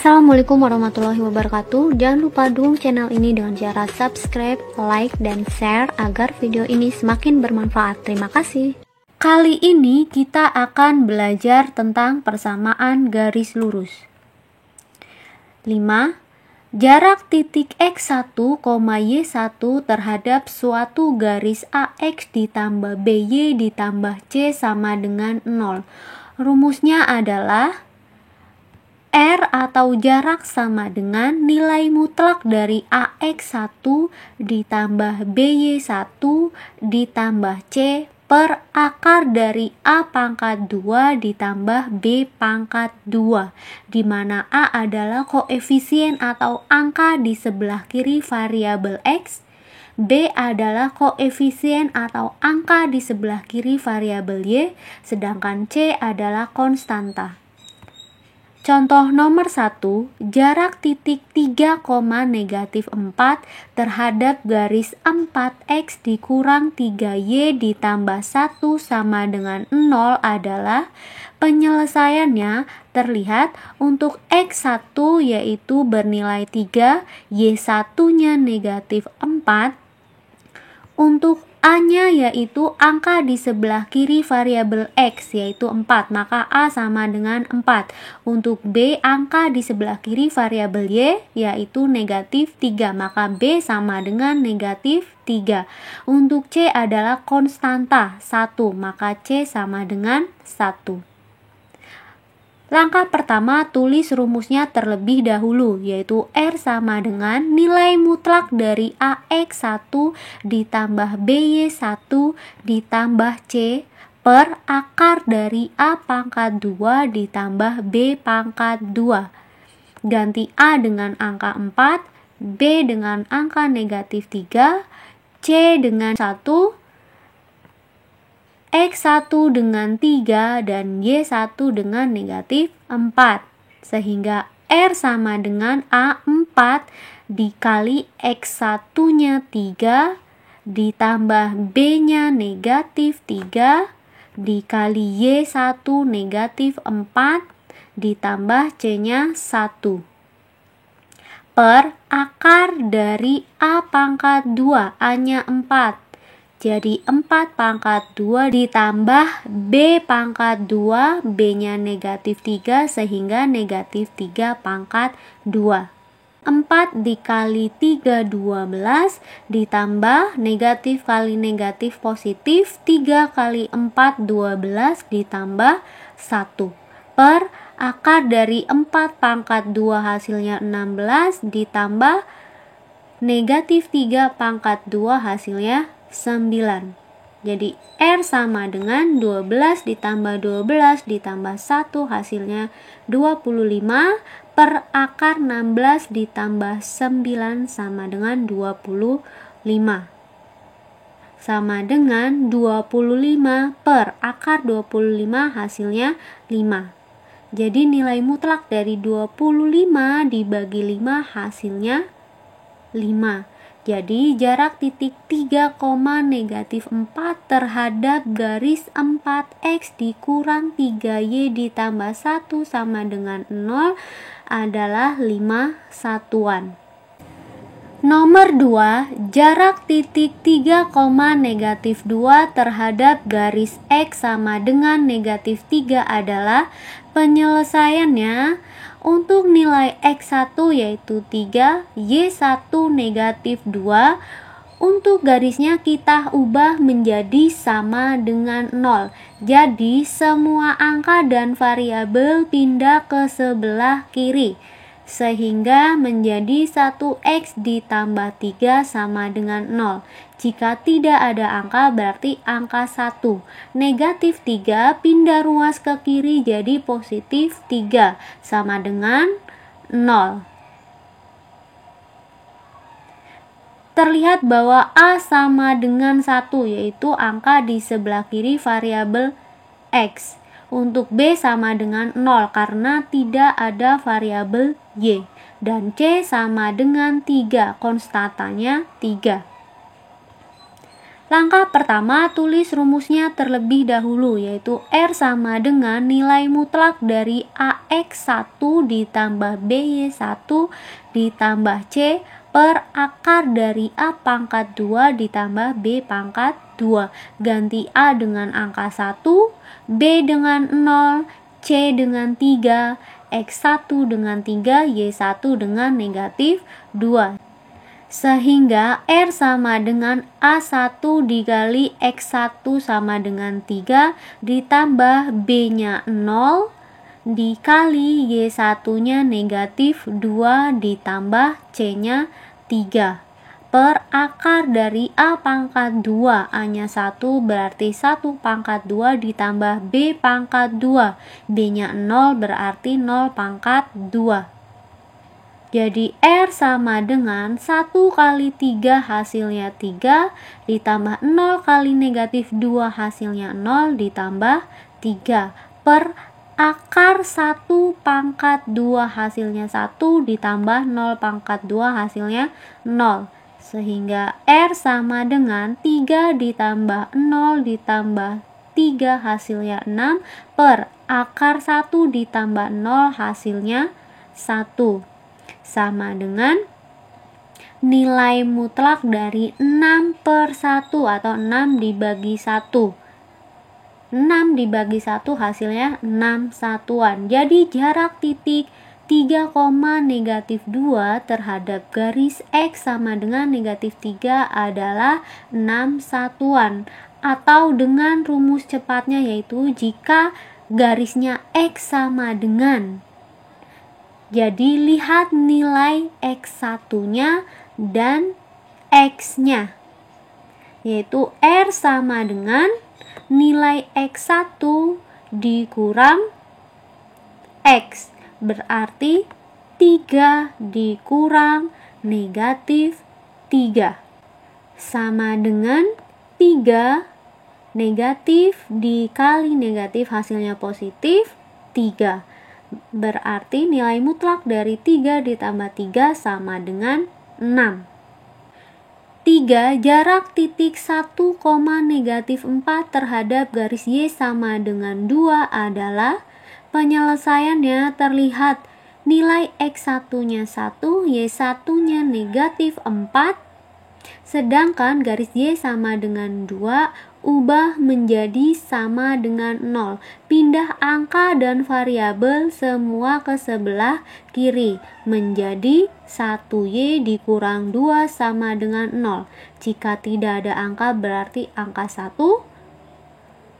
Assalamualaikum warahmatullahi wabarakatuh. Jangan lupa dukung channel ini dengan cara subscribe, like, dan share agar video ini semakin bermanfaat. Terima kasih. Kali ini kita akan belajar tentang persamaan garis lurus. 5. Jarak titik X1, Y1 terhadap suatu garis AX ditambah BY ditambah C sama dengan 0. Rumusnya adalah R atau jarak sama dengan nilai mutlak dari AX1 ditambah BY1 ditambah C per akar dari A pangkat 2 ditambah B pangkat 2, di mana A adalah koefisien atau angka di sebelah kiri variabel X, B adalah koefisien atau angka di sebelah kiri variabel Y, sedangkan C adalah konstanta. Contoh nomor 1, jarak titik 3, negatif 4 terhadap garis 4X dikurang 3Y ditambah 1 sama dengan 0 adalah penyelesaiannya terlihat untuk X1 yaitu bernilai 3, Y1-nya negatif 4, untuk A-nya yaitu angka di sebelah kiri variabel X yaitu 4, maka A sama dengan 4. Untuk B, angka di sebelah kiri variabel Y yaitu negatif 3, maka B sama dengan negatif 3. Untuk C adalah konstanta 1, maka C sama dengan 1. Langkah pertama, tulis rumusnya terlebih dahulu, yaitu R sama dengan nilai mutlak dari AX1 ditambah BY1 ditambah C per akar dari A pangkat 2 ditambah B pangkat 2. Ganti A dengan angka 4, B dengan angka negatif 3, C dengan 1, X1 dengan 3 dan Y1 dengan negatif 4, sehingga R sama dengan A4 dikali X1-nya 3 ditambah B-nya negatif 3 dikali Y1 negatif 4 ditambah C-nya 1 per akar dari A pangkat 2, A-nya 4. Jadi 4 pangkat 2 ditambah B pangkat 2, B-nya negatif 3 sehingga negatif 3 pangkat 2. 4 dikali 3, 12 ditambah negatif kali negatif positif, 3 kali 4, 12 ditambah 1 per akar dari 4 pangkat 2 hasilnya 16 ditambah negatif 3 pangkat 2 hasilnya 9. Jadi R sama dengan 12 ditambah 12 ditambah 1 hasilnya 25 per akar 16 ditambah 9 sama dengan 25. Sama dengan 25 per akar 25 hasilnya 5. Jadi nilai mutlak dari 25 dibagi 5 hasilnya 5. Jadi jarak titik 3, negatif 4 terhadap garis 4X dikurang 3Y ditambah 1 sama dengan 0 adalah 5 satuan. Nomor 2, jarak titik 3, negatif 2 terhadap garis X sama dengan negatif 3 adalah penyelesaiannya untuk nilai X1 yaitu 3, Y1 negatif 2, untuk garisnya kita ubah menjadi sama dengan 0. Jadi semua angka dan variabel pindah ke sebelah kiri, sehingga menjadi 1X ditambah 3 sama dengan 0. Jika tidak ada angka berarti angka 1. Negatif 3 pindah ruas ke kiri jadi positif 3 sama dengan 0. Terlihat bahwa A sama dengan 1 yaitu angka di sebelah kiri variabel X. Untuk B sama dengan 0 karena tidak ada variabel Y. Dan C sama dengan 3, konstantanya 3. Langkah pertama, tulis rumusnya terlebih dahulu, yaitu R sama dengan nilai mutlak dari AX1 ditambah BY1 ditambah C per akar dari A pangkat 2 ditambah B pangkat 2. Ganti A dengan angka 1, B dengan 0, C dengan 3, X1 dengan 3, Y1 dengan negatif 2. Sehingga R sama dengan A1 dikali X1 sama dengan 3 ditambah B-nya 0 dikali Y1-nya negatif 2 ditambah C-nya 3 per akar dari A pangkat 2, A-nya 1 berarti 1 pangkat 2 ditambah B pangkat 2, B-nya 0 berarti 0 pangkat 2. Jadi R sama dengan 1 kali 3 hasilnya 3 ditambah 0 kali negatif 2 hasilnya 0 ditambah 3 per akar 1 pangkat 2 hasilnya 1 ditambah 0 pangkat 2 hasilnya 0. Sehingga R sama dengan 3 ditambah 0 ditambah 3 hasilnya 6 per akar 1 ditambah 0 hasilnya 1. Sama dengan nilai mutlak dari 6 per 1 atau 6 dibagi 1. 6 dibagi 1 hasilnya 6 satuan. Jadi jarak titik 3, negatif 2 terhadap garis X sama dengan negatif 3 adalah 6 satuan. Atau dengan rumus cepatnya yaitu jika garisnya X sama dengan. Jadi lihat nilai X1-nya dan X-nya, yaitu R sama dengan nilai X1 dikurang X, berarti 3 dikurang negatif 3, sama dengan 3 negatif dikali negatif hasilnya positif 3. Berarti nilai mutlak dari 3 ditambah 3 sama dengan 6. 3. Jarak titik 1, negatif 4 terhadap garis Y sama dengan 2 adalah, penyelesaiannya terlihat nilai X1-nya 1, Y1-nya negatif 4, sedangkan garis Y sama dengan 2 ubah menjadi sama dengan 0. Pindah angka dan variabel semua ke sebelah kiri menjadi 1Y dikurang 2 sama dengan 0. Jika tidak ada angka berarti angka 1,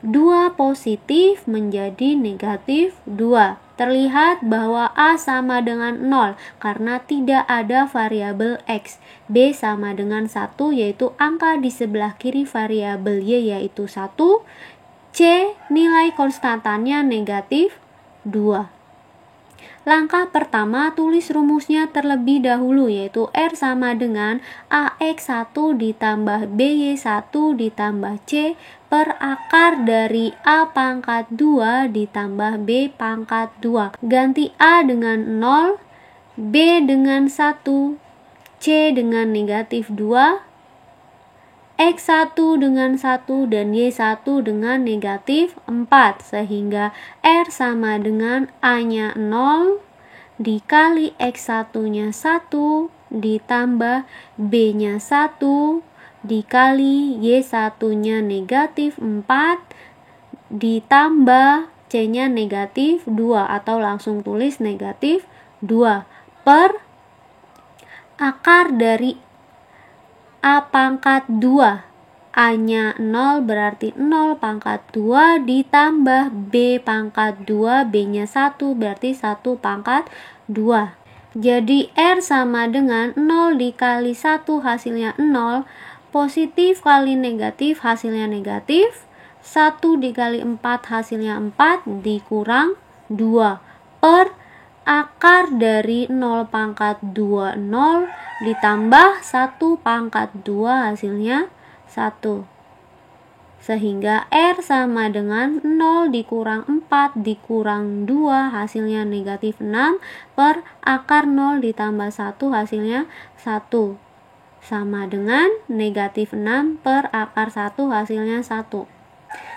2 positif menjadi negatif 2. Terlihat bahwa A sama dengan 0 karena tidak ada variabel X. B sama dengan 1 yaitu angka di sebelah kiri variabel Y yaitu 1. C nilai konstantannya negatif 2. Langkah pertama, tulis rumusnya terlebih dahulu yaitu R sama dengan AX1 ditambah BY1 ditambah C per akar dari A pangkat 2 ditambah B pangkat 2. Ganti A dengan 0, B dengan 1, C dengan negatif 2, X1 dengan 1 dan Y1 dengan negatif 4, sehingga R sama dengan A-nya 0 dikali X1-nya 1 ditambah B-nya 1 dikali Y1-nya negatif 4 ditambah C-nya negatif 2 atau langsung tulis negatif 2 per akar dari A pangkat 2, A-nya 0 berarti 0 pangkat 2 ditambah B pangkat 2, B-nya 1 berarti 1 pangkat 2. Jadi R sama dengan 0 dikali 1 hasilnya 0, positif kali negatif hasilnya negatif, 1 dikali 4 hasilnya 4 dikurang 2 per akar dari 0 pangkat 2 0 ditambah 1 pangkat 2 hasilnya 1. Sehingga R sama dengan 0 dikurang 4 dikurang 2 hasilnya negatif 6 per akar 0 ditambah 1 hasilnya 1. sama dengan negatif 6 per akar 1 hasilnya 1.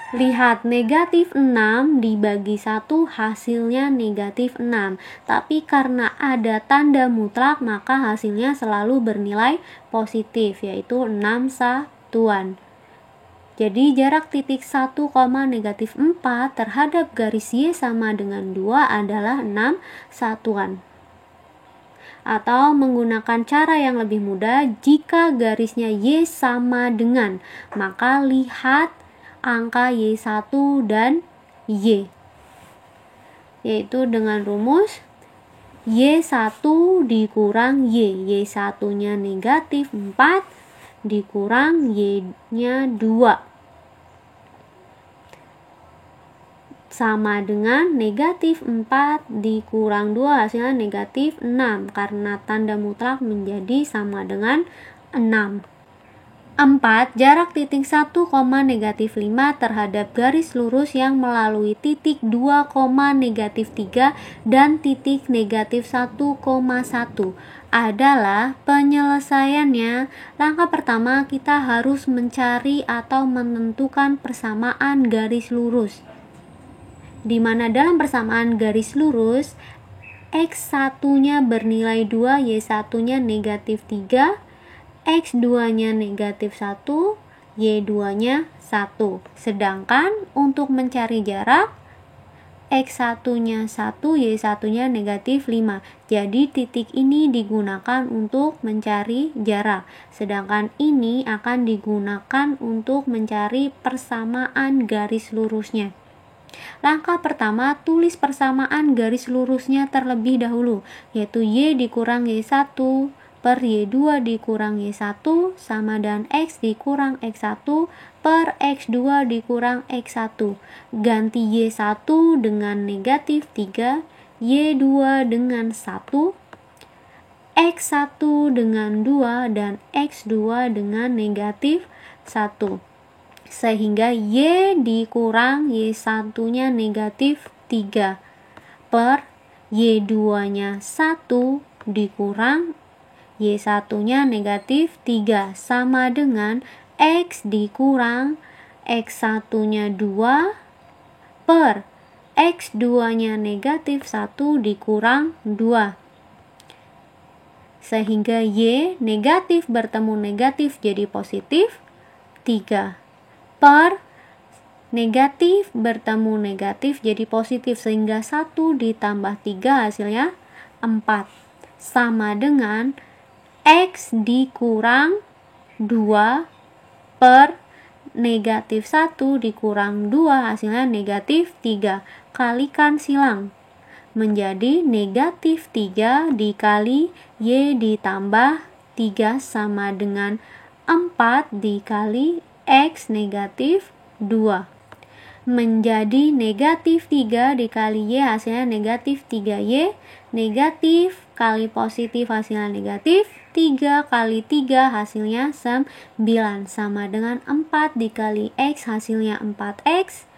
Lihat, negatif 6 dibagi 1 hasilnya negatif 6. Tapi karena ada tanda mutlak maka hasilnya selalu bernilai positif, yaitu 6 satuan. Jadi jarak titik 1, negatif 4 terhadap garis Y sama dengan 2 adalah 6 satuan. Atau menggunakan cara yang lebih mudah, jika garisnya Y sama dengan, maka lihat angka Y1 dan Y, yaitu dengan rumus Y1 dikurang Y, Y1 nya negatif 4 dikurang Y nya 2 sama dengan negatif 4 dikurang 2 hasilnya negatif 6, karena tanda mutlak menjadi sama dengan 6. 4. Jarak titik 1, negatif 5 terhadap garis lurus yang melalui titik 2, negatif 3 dan titik negatif 1,1 adalah penyelesaiannya. Langkah pertama, kita harus mencari atau menentukan persamaan garis lurus, di mana dalam persamaan garis lurus X1 nya bernilai 2, Y1 nya negatif 3, X2 nya negatif 1, Y2 nya 1. Sedangkan untuk mencari jarak, X1 nya 1, Y1 nya negatif 5. Jadi titik ini digunakan untuk mencari jarak. Sedangkan ini akan digunakan untuk mencari persamaan garis lurusnya. Langkah pertama, tulis persamaan garis lurusnya terlebih dahulu, yaitu Y dikurang Y1 per Y2 dikurang Y1 sama dengan X dikurang X1 per X2 dikurang X1. Ganti Y1 dengan negatif 3, Y2 dengan 1, X1 dengan 2, dan X2 dengan negatif 1. Sehingga Y dikurang Y1 nya negatif 3 per Y2 nya 1 dikurang Y1 nya negatif 3 sama dengan X dikurang X1 nya 2 per X2 nya negatif 1 dikurang 2. Sehingga Y negatif bertemu negatif jadi positif 3 per negatif bertemu negatif jadi positif, sehingga 1 ditambah 3 hasilnya 4 sama dengan X dikurang 2 per negatif 1 dikurang 2 hasilnya negatif 3. Kalikan silang menjadi negatif 3 dikali Y ditambah 3 sama dengan 4 dikali X negatif 2. Menjadi negatif 3 dikali Y hasilnya negatif 3Y, negatif kali positif hasilnya negatif, 3 kali 3 hasilnya 9 sama dengan 4 dikali X hasilnya 4X,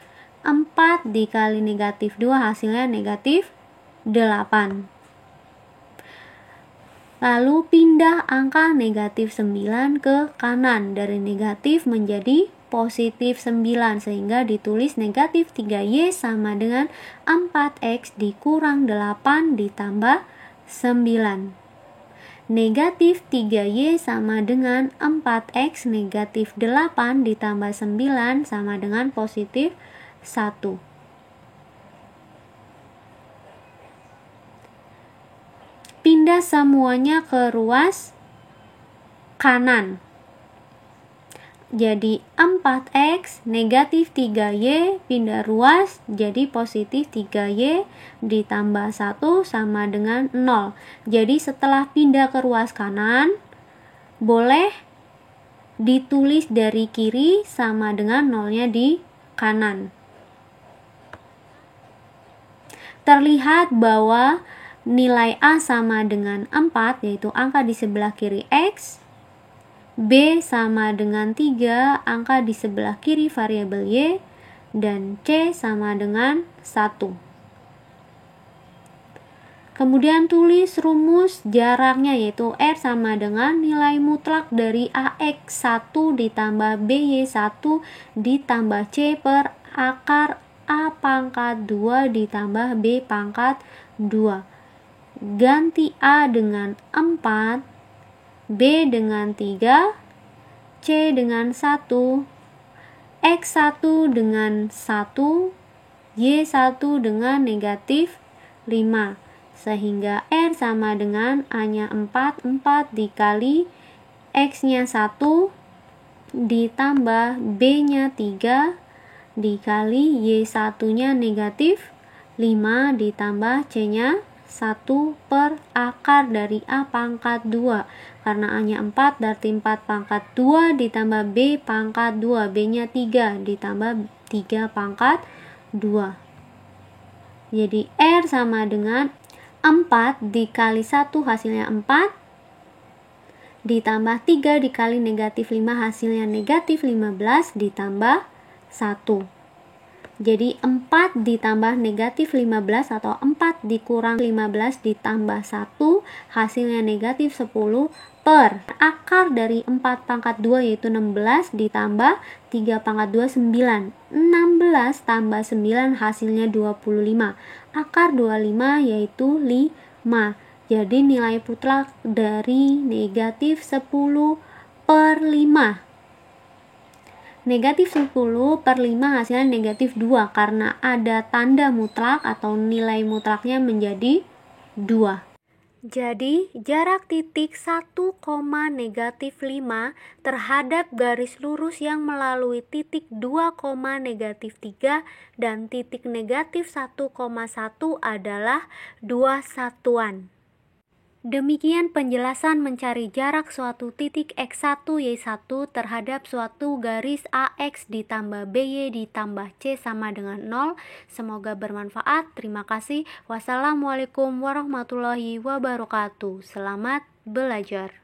4 dikali negatif 2 hasilnya negatif 8. Lalu pindah angka negatif 9 ke kanan, dari negatif menjadi positif 9, sehingga ditulis negatif 3Y sama dengan 4X dikurang 8 ditambah 9. Negatif 3Y sama dengan 4X negatif 8 ditambah 9 sama dengan positif 1. Pindah semuanya ke ruas kanan. Jadi 4X negatif 3Y pindah ruas jadi positif 3Y ditambah 1 sama dengan 0. Jadi setelah pindah ke ruas kanan, boleh ditulis dari kiri sama dengan 0-nya di kanan. Terlihat bahwa nilai A sama dengan 4, yaitu angka di sebelah kiri X, B sama dengan 3, angka di sebelah kiri variabel Y, dan C sama dengan 1. Kemudian tulis rumus jaraknya, yaitu R sama dengan nilai mutlak dari AX1 ditambah BY1 ditambah C per akar A pangkat 2 ditambah B pangkat 2. Ganti A dengan 4, B dengan 3, C dengan 1, X1 dengan 1, Y1 dengan negatif 5. Sehingga R sama dengan A-nya 4 dikali X-nya 1 ditambah B-nya 3 dikali Y1-nya negatif 5 ditambah C-nya 1 per akar dari A pangkat 2. Karena A-nya 4 berarti 4 pangkat 2 ditambah B pangkat 2. B-nya 3 ditambah 3 pangkat 2. Jadi R sama dengan 4 dikali 1 hasilnya 4 ditambah 3 dikali negatif 5 hasilnya negatif 15 ditambah 1. Jadi 4 ditambah negatif 15 atau 4 dikurang 15 ditambah 1 hasilnya negatif 10 per akar dari 4 pangkat 2 yaitu 16 ditambah 3 pangkat 2 9. 16 tambah 9 hasilnya 25. Akar 25 yaitu 5. Jadi nilai mutlak dari negatif 10 per 5. Negatif 10 per 5 hasilnya negatif 2 karena ada tanda mutlak atau nilai mutlaknya menjadi 2. Jadi jarak titik 1, negatif 5 terhadap garis lurus yang melalui titik 2, negatif 3 dan titik negatif 1,1 adalah 2 satuan. Demikian penjelasan mencari jarak suatu titik X1, Y1 terhadap suatu garis AX ditambah BY ditambah C sama dengan 0. Semoga bermanfaat. Terima kasih. Wassalamualaikum warahmatullahi wabarakatuh. Selamat belajar.